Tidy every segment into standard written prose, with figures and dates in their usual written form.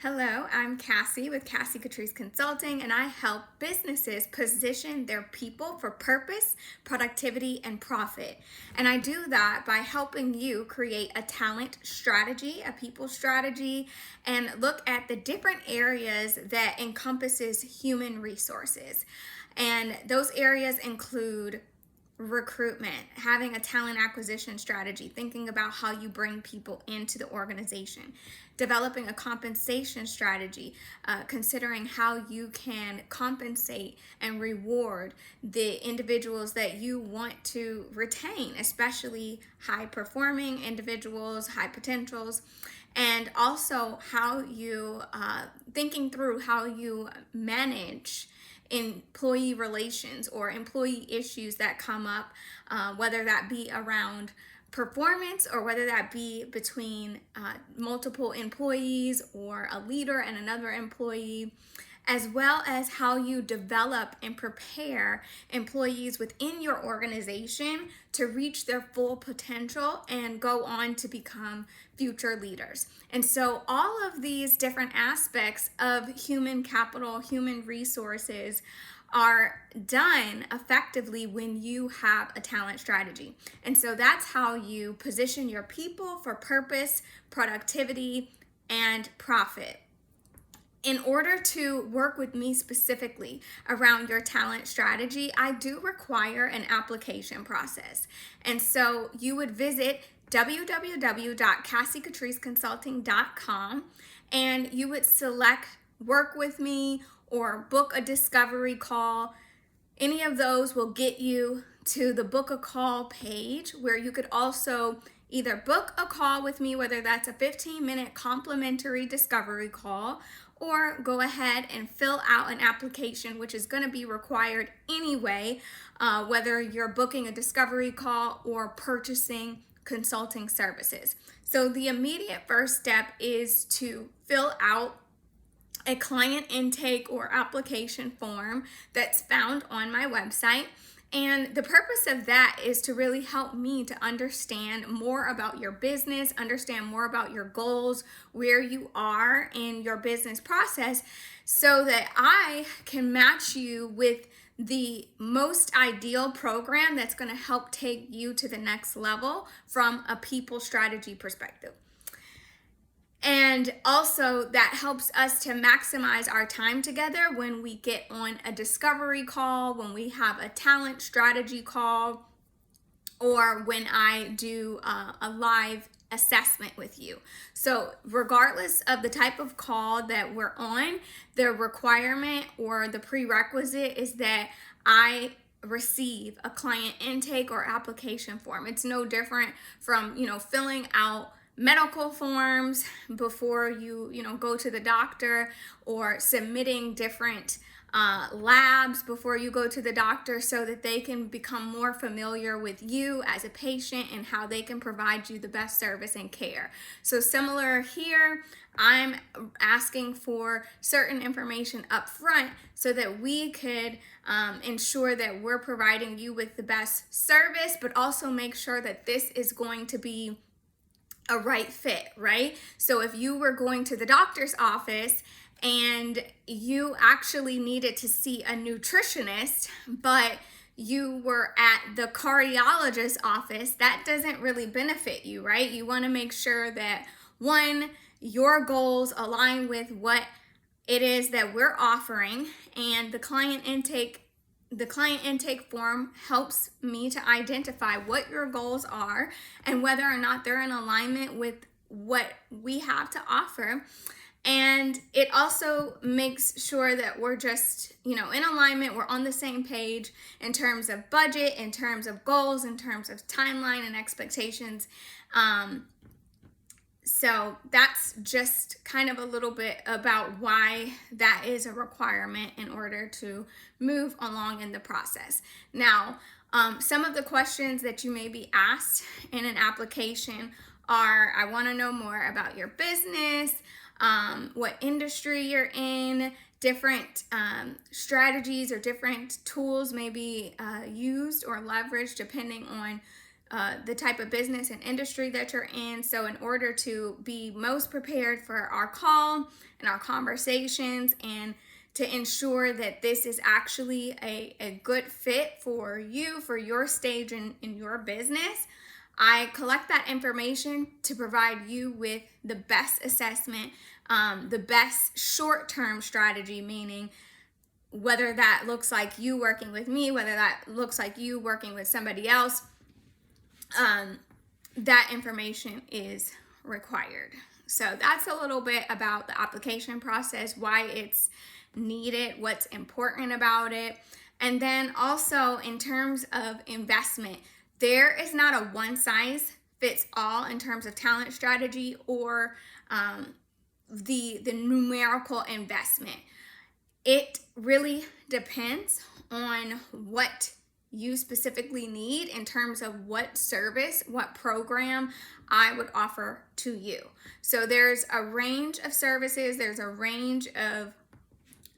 Hello, I'm Cassie with Cassie Catrice Consulting, and I help businesses position their people for purpose, productivity, and profit. And I do that by helping you create a talent strategy, a people strategy, and look at the different areas that encompasses human resources. And those areas include recruitment, having a talent acquisition strategy, thinking about how you bring people into the organization, developing a compensation strategy, considering how you can compensate and reward the individuals that you want to retain, especially high performing individuals, high potentials, and also how you thinking through how you manage employee relations or employee issues that come up, whether that be around performance or whether that be between multiple employees or a leader and another employee, as well as how you develop and prepare employees within your organization to reach their full potential and go on to become future leaders. And so all of these different aspects of human capital, human resources are done effectively when you have a talent strategy. And so that's how you position your people for purpose, productivity, and profit. In order to work with me specifically around your talent strategy, I do require an application process. And so you would visit www.cassiecatriceconsulting.com and you would select work with me or book a discovery call. Any of those will get you to the book a call page where you could also either book a call with me, whether that's a 15-minute complimentary discovery call, or go ahead and fill out an application, which is going to be required anyway, whether you're booking a discovery call or purchasing consulting services. So the immediate first step is to fill out a client intake or application form that's found on my website. And the purpose of that is to really help me to understand more about your business, understand more about your goals, where you are in your business process, so that I can match you with the most ideal program that's going to help take you to the next level from a people strategy perspective. And also, that helps us to maximize our time together when we get on a discovery call, when we have a talent strategy call, or when I do a live assessment with you. So regardless of the type of call that we're on, the requirement or the prerequisite is that I receive a client intake or application form. It's no different from, filling out medical forms before you go to the doctor, or submitting different labs before you go to the doctor, so that they can become more familiar with you as a patient and how they can provide you the best service and care. So similar here, I'm asking for certain information up front so that we could ensure that we're providing you with the best service, but also make sure that this is going to be a right fit, right? So if you were going to the doctor's office and you actually needed to see a nutritionist, but you were at the cardiologist's office, that doesn't really benefit you, right? You want to make sure that, one, your goals align with what it is that we're offering, and the client intake form helps me to identify what your goals are and whether or not they're in alignment with what we have to offer. And it also makes sure that we're just, in alignment, we're on the same page in terms of budget, in terms of goals, in terms of timeline and expectations. So that's just kind of a little bit about why that is a requirement in order to move along in the process. Now, some of the questions that you may be asked in an application are, I want to know more about your business, what industry you're in, different strategies or different tools may be used or leveraged depending on the type of business and industry that you're in. So in order to be most prepared for our call and our conversations, and to ensure that this is actually a good fit for you, for your stage in your business, I collect that information to provide you with the best assessment, the best short-term strategy, meaning whether that looks like you working with me, whether that looks like you working with somebody else, that information is required. So that's a little bit about the application process, why it's needed, what's important about it. And then also in terms of investment, there is not a one size fits all in terms of talent strategy or the numerical investment. It really depends on what you specifically need in terms of what service, what program I would offer to you. So there's a range of services, there's a range of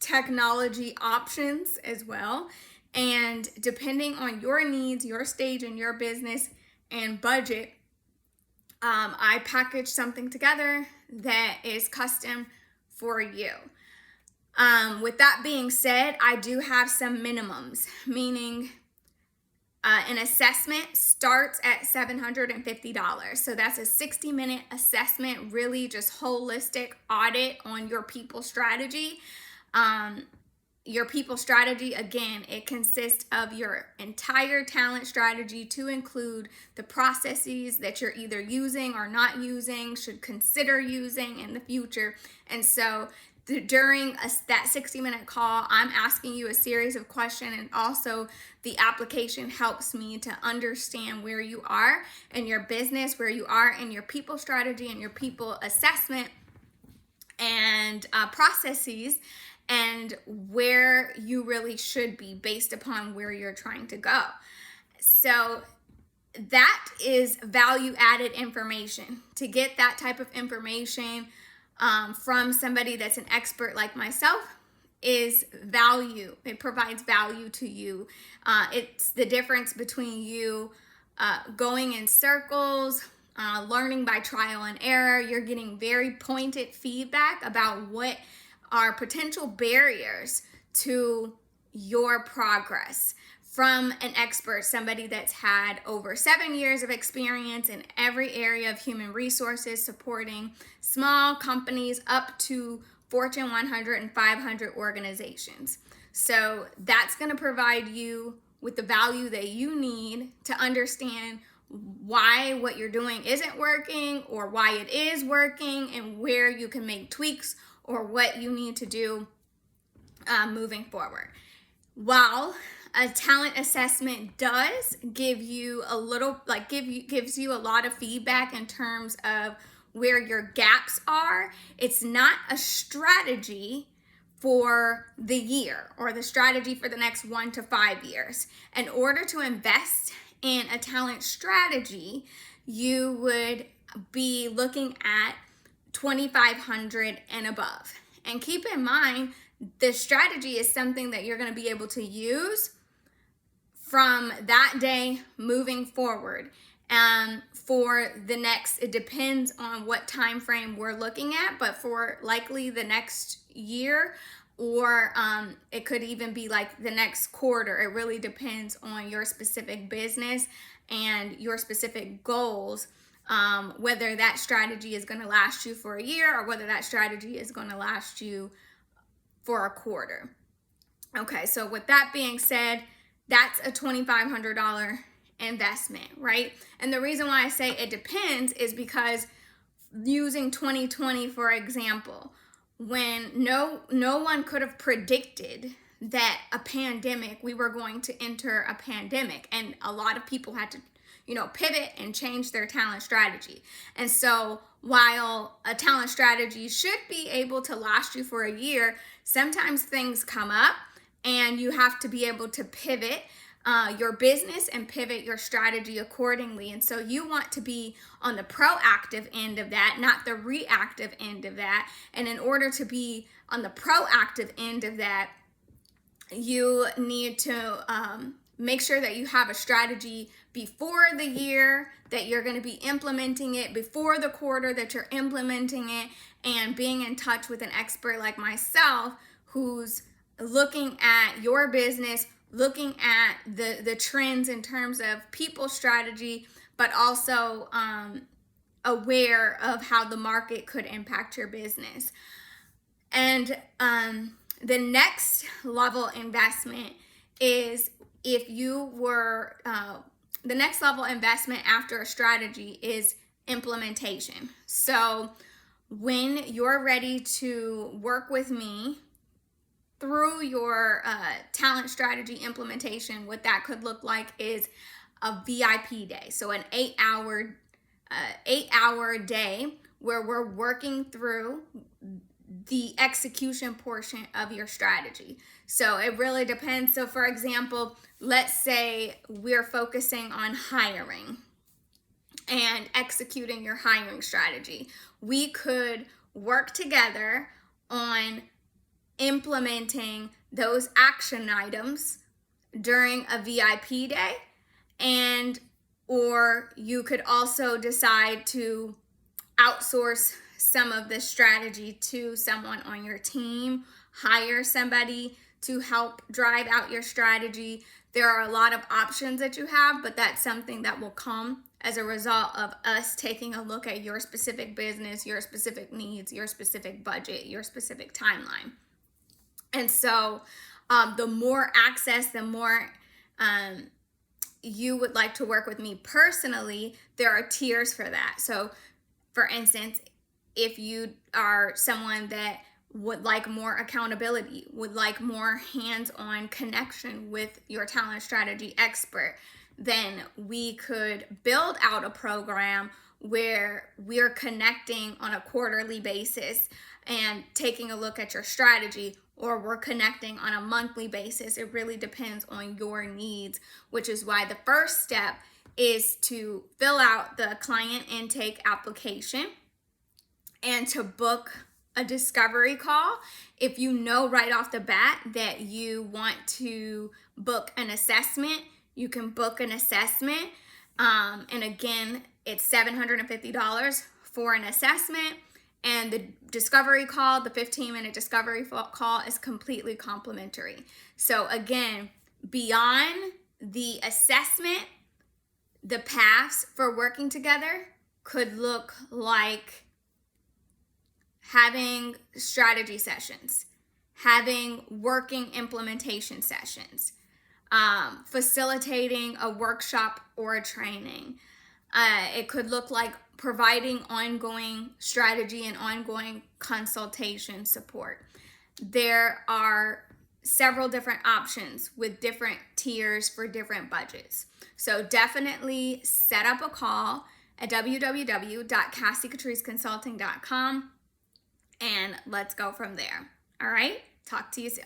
technology options as well. And depending on your needs, your stage in your business and budget, I package something together that is custom for you. With that being said, I do have some minimums, meaning an assessment starts at $750. So that's a 60-minute assessment, really just holistic audit on your people strategy. Your people strategy, again, it consists of your entire talent strategy to include the processes that you're either using or not using, should consider using in the future. And so during that 60-minute call, I'm asking you a series of questions, and also the application helps me to understand where you are in your business, where you are in your people strategy and your people assessment and processes, and where you really should be based upon where you're trying to go. So that is value added information. To get that type of information from somebody that's an expert like myself is value. It provides value to you. It's the difference between you going in circles, learning by trial and error. You're getting very pointed feedback about what are potential barriers to your progress from an expert, somebody that's had over 7 years of experience in every area of human resources, supporting small companies up to Fortune 100 and 500 organizations. So that's going to provide you with the value that you need to understand why what you're doing isn't working or why it is working, and where you can make tweaks or what you need to do moving forward. While a talent assessment does give you a little, gives you a lot of feedback in terms of where your gaps are, it's not a strategy for the year or the strategy for the next 1 to 5 years. In order to invest in a talent strategy, you would be looking at $2,500 and above. And keep in mind, the strategy is something that you're going to be able to use from that day moving forward. For the next, it depends on what time frame we're looking at, but for likely the next year, or it could even be like the next quarter. It really depends on your specific business and your specific goals, whether that strategy is going to last you for a year or whether that strategy is going to last you for a quarter. Okay, so with that being said, that's a $2,500 investment, right? And the reason why I say it depends is because using 2020, for example, when no one could have predicted that we were going to enter a pandemic, and a lot of people had to, pivot and change their talent strategy. And so while a talent strategy should be able to last you for a year, sometimes things come up and you have to be able to pivot your business and pivot your strategy accordingly. And so you want to be on the proactive end of that, not the reactive end of that. And in order to be on the proactive end of that, you need to make sure that you have a strategy before the year, that you're going to be implementing it before the quarter, that you're implementing it, and being in touch with an expert like myself who's looking at your business, looking at the trends in terms of people strategy, but also aware of how the market could impact your business. And the next level investment is if you were, the next level investment after a strategy is implementation. So when you're ready to work with me through your talent strategy implementation, what that could look like is a VIP day. So an 8-hour day where we're working through the execution portion of your strategy. So it really depends. So for example, let's say we're focusing on hiring and executing your hiring strategy. We could work together on implementing those action items during a VIP day, and or you could also decide to outsource some of the strategy to someone on your team, hire somebody to help drive out your strategy. There are a lot of options that you have, but that's something that will come as a result of us taking a look at your specific business, your specific needs, your specific budget, your specific timeline. And so the more access, the more you would like to work with me personally, there are tiers for that. So for instance, if you are someone that would like more accountability, would like more hands-on connection with your talent strategy expert, then we could build out a program where we're connecting on a quarterly basis and taking a look at your strategy, or we're connecting on a monthly basis. It really depends on your needs, which is why the first step is to fill out the client intake application and to book a discovery call. If you know right off the bat that you want to book an assessment, you can book an assessment. And again, it's $750 for an assessment. And the discovery call, the 15-minute discovery call, is completely complimentary. So again, beyond the assessment, the paths for working together could look like having strategy sessions, having working implementation sessions, facilitating a workshop or a training. It could look like providing ongoing strategy and ongoing consultation support. There are several different options with different tiers for different budgets. So definitely set up a call at www.cassiecatriceconsulting.com and let's go from there. All right, talk to you soon.